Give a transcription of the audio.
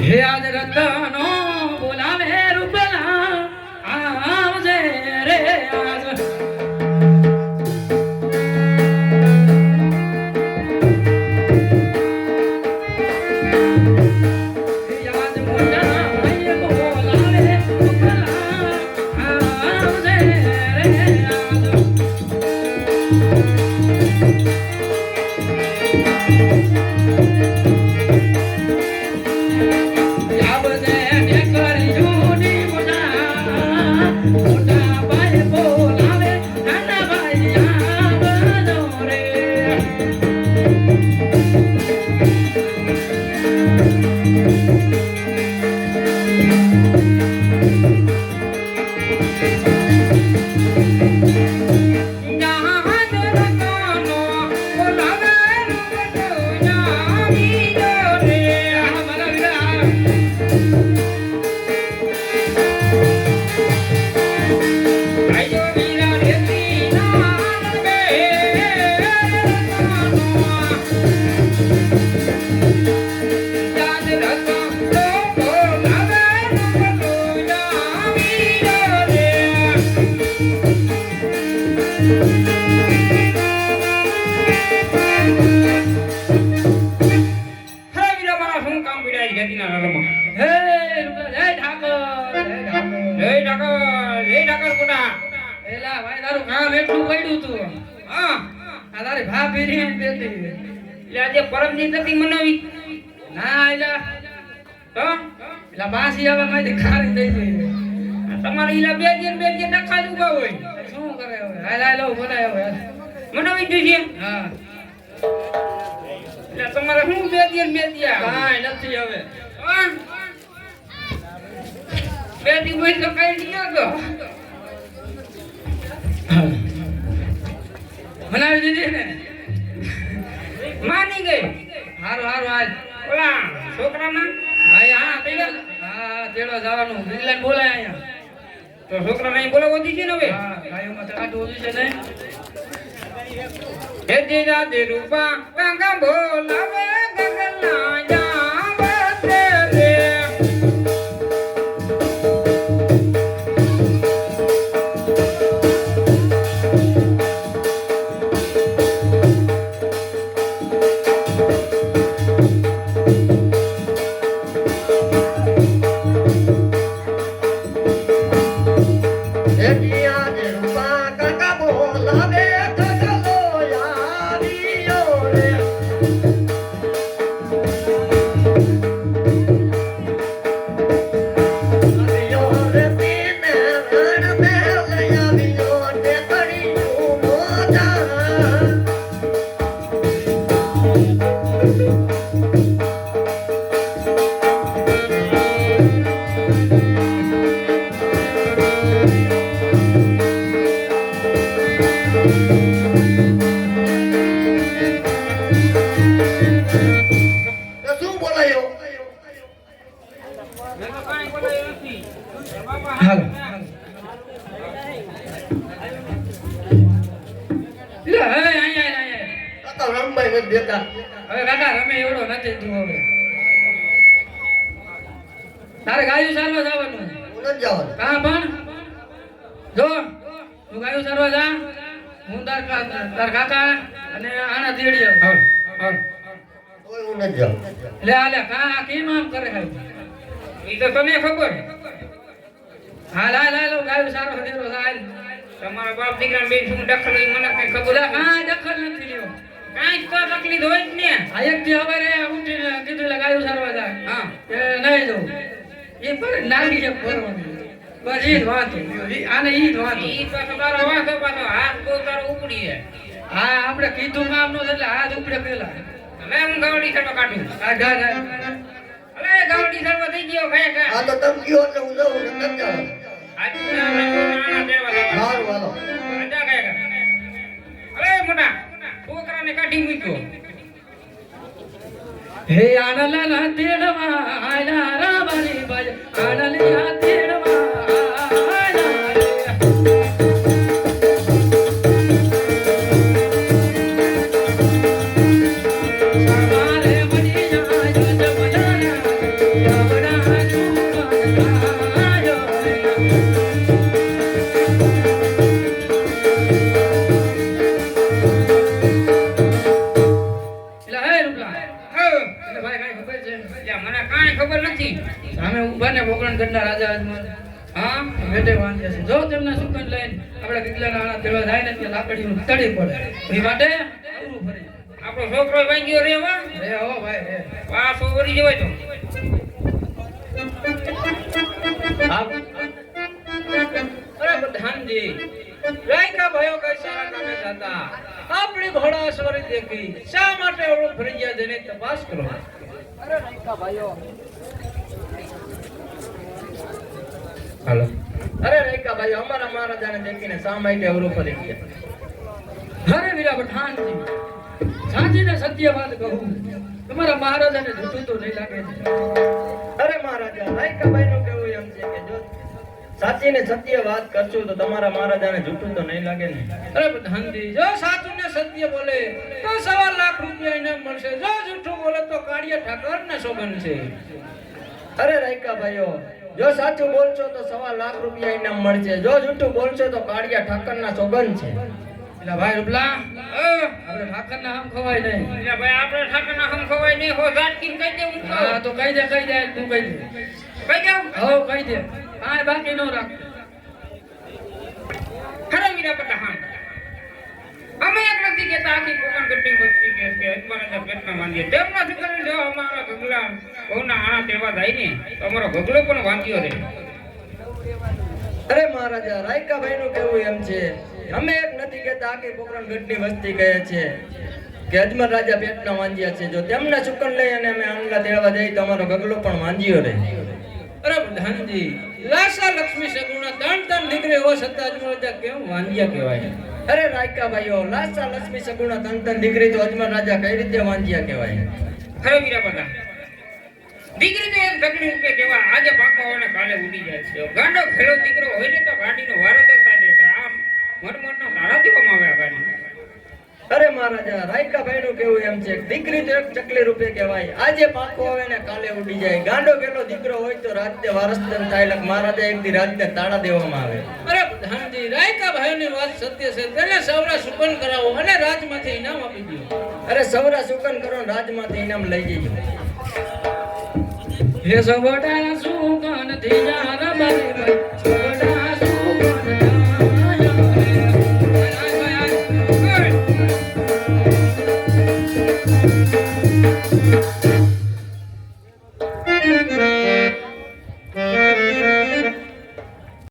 હે આજ રતનો બોલાવે રૂપલા આવજે રે આજ પરમજી નથી મનાવી ના એલા તો એલા બાસી આવે મારી ખારી દઈ દે તમારે એલા બે દિન નખા દુબા હોય શું કરે હવે હાલ હાલો બનાય હવે મનાવી દીધી હા એલા તમારે શું બે દિન કાઈ નથી હવે બે દિન હોય તો કઈ દીયો તો મનાવી દીધી ને માની ગઈ હારું હાલ ઓલા છોકરાના હા તેડો જવાનું બિરલાને બોલાય અહીંયા તો છોકરાને અહીં બોલાવો દીધી ને હવે હા ગાયોમાં ચડાટું ઓછી છે ને હે દીદા દે રૂપા કાંગા બોલાવે ગગના જાવતે રે કીધું હવે તારે ગાયું સારવા જવાનું હું નથી જવાનું. કા પણ જો તું ગાયું સારવા જા હું તાર કાકા અને આના તેડી આવ હાલ તોય હું નથી જાઉં. લે કા કેમ આમ કરે હે ઈ તો તને ખબર હાલ ગાયું સારવા દેરો હાલ તમારા બાપ દીકરા બે શું દખલ મને કઈ ખબર હા દખલ નથી લ્યો કાઈ તો તકલીફ હોય જ ને આ એક દી હવારે ઉઠીને કીધું લે ગાયું સારવા જા હા એ નહીં જો એ પર નાગી છે પરવાની બસ ઈ જ વાત આને ઈ જ વાત ઈ તો તમારો વાત પાછો હાથ બહુ તારો ઉપડી છે હા આપણે કીધું કામ નો એટલે હાથ ઉપડે પેલા હવે હું ગાવડી કરવા કાઢું આ ગા અરે ગાવડી કરવા થઈ ગયો ભાઈ આ તો તમે કયો એટલે હું જાઉં. હું નથી જવાનું. સારું હાલો. અરે મોટા છોકરાને કાઢી મૂક્યો હે આનલા તેડવા આલા રાબરી બાજ આનલિયા તેડવા રાજા અજમલ હા બેટે વાંધે છે જો તેમના સુકન લઈને આપણે ગીગલાના આણા તેડવા જાય ને ત્યાં લાકડીનું તડી પડે એ માટે પૂરું ફરી આપણો છોકરો વાંગ્યો રે હો ભાઈ રે પાછો વરી જવાય તો અરે બધાનજી રાયકા ભાઈઓ કઈ સારા કામે જાતા આપણી ઘોડા સવારી દેખી શા માટે ઓળો ફરી ગયા જેને તપાસ કરો અરે રાયકા ભાઈઓ હાલો અરે રેકા ભાઈ અમારા મહારાજાને દેખીને શા માટે અવરો ફરી ગયા અરે વીરા પઠાણજી સાચીને સત્ય વાત કહું તમારા મહારાજાને જૂઠું તો નહીં લાગે અરે મહારાજા રેકા ભાઈ નું કહેવું એમ છે કે જો સાચીને સત્ય વાત કરશો તો તમારા મહારાજાને જૂઠું તો નહીં લાગે ને અરે પઠાણજી જો સાચું ને સત્ય બોલે તો 1.25 લાખ રૂપિયા ઇનામ મળશે જો જૂઠું બોલે તો કાળિયા ઠાકરને સોગન છે અરે રેકા ભાઈઓ જો સાચું બોલશો તો 1.25 લાખ રૂપિયા ઇનામ મળશે જો જૂઠું બોલશો તો કાળિયા ઠાકરના સોગન છે એટલે ભાઈ રૂપલા આપણે ઠાકરના હમ ખવાય નહીં એટલે ભાઈ આપણે ઠાકરના હમ ખવાય નહીં હો ઝાટકીને કહી દે હું હા તો કહી દે તું કહી દે હો કહી દે આ બાકી નો રાખ ખરા વીરા પઠાણ અમે એક નથી કેતા આખી કોકણ ગઢી વસ્તી કે અજમાના પેટના માંડીએ તેમના દીકરી જો અમારા ગગલા કોના આણા તેવા જાય ને તો અમારો ગગલો પણ વાંચ્યો રે અરે મહારાજા રાયકાભાઈ નું કહેવું એમ છે અમે એક નથી કેતા આખી કોકણ ગઢની વસ્તી કહે છે કે અજમર રાજા પેટના વાંજ્યા છે જો તેમના સુકન લઈ અને અમે આંગલા તેડવા જઈએ તો અમારો ગગલો પણ વાંજ્યો રે અરે પ્રધાનજી લાસા લક્ષ્મી સગુણા ત્રણ દીકરી હોવા છતાં અજમર રાજા કેમ વાંજ્યા કહેવાય અરે રાયકા ભાઈઓ લાસા લક્ષ્મી સગુણા ત્રણ દીકરી તો અજમર રાજા કઈ રીતે વાંજ્યા કહેવાય ખરે વીરા બધા દીકરી તો એક ઢગલી રૂપે કેવા આજે પાકાઓને કાલે ઉડી જાય છે ગાંડો ખેલો દીકરો હોય ને તો ગાડીનો વારો કરતા દેતા આમ મનમનનો નાળા દેવામાં આવે ગાડી અરે મહારાજા રાયકાભાઈ નું કેવું એમ છે દીકરી તો એક ચકલી રૂપે કહેવાય આજે પાકો આવે ને કાલે ઉડી જાય ગાંડો ગેલો દીકરો હોય તો રાજ્ય વારસદાર થાય લક મહારાજા એક દી રાજ્ય તાળા દેવામાં આવે અરે પ્રધાનજી રાયકાભાઈ ની વાત સત્ય છે તેને સૌરા સુકન કરાવો અને રાજમાંથી ઇનામ આપી દો અરે સૌરા સુકન કરો રાજમાંથી ઇનામ લઈ જજો હે સવડા સુકન થી જા રબરી ભાઈ